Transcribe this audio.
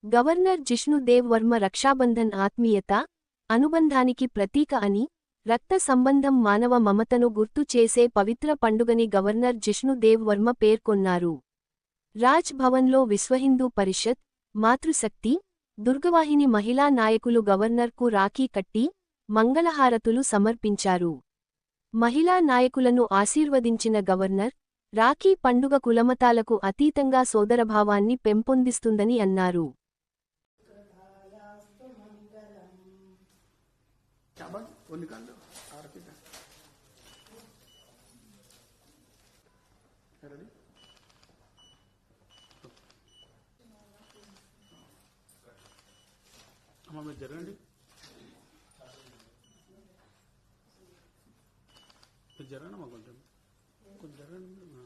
Governor Jishnu Dev Varma Rakshabandhan ఆత్మీయత, అనుబంధానికి ప్రతీక అని, రక్త సంబంధం మానవ మమతను గుర్తు చేసే పవిత్ర పండుగని గవర్నర్ జిష్ణుదేవ్ వర్మ పేర్కొన్నారు. రాజ్ భవన్లో విశ్వహిందూ పరిషత్, మాతృశక్తి, దుర్గవాహిని మహిళా నాయకులు గవర్నర్కు రాఖీ కట్టి, మంగళహారతులు సమర్పించారు. మహిళా నాయకులను ఆశీర్వదించిన గవర్నర్, రాఖీ పండుగ కులమతాలకు అతీతంగా సోదరభావాన్ని పెంపొందిస్తుందని అన్నారు. జరగండి, జరగండి, కొంచెం జరగండి.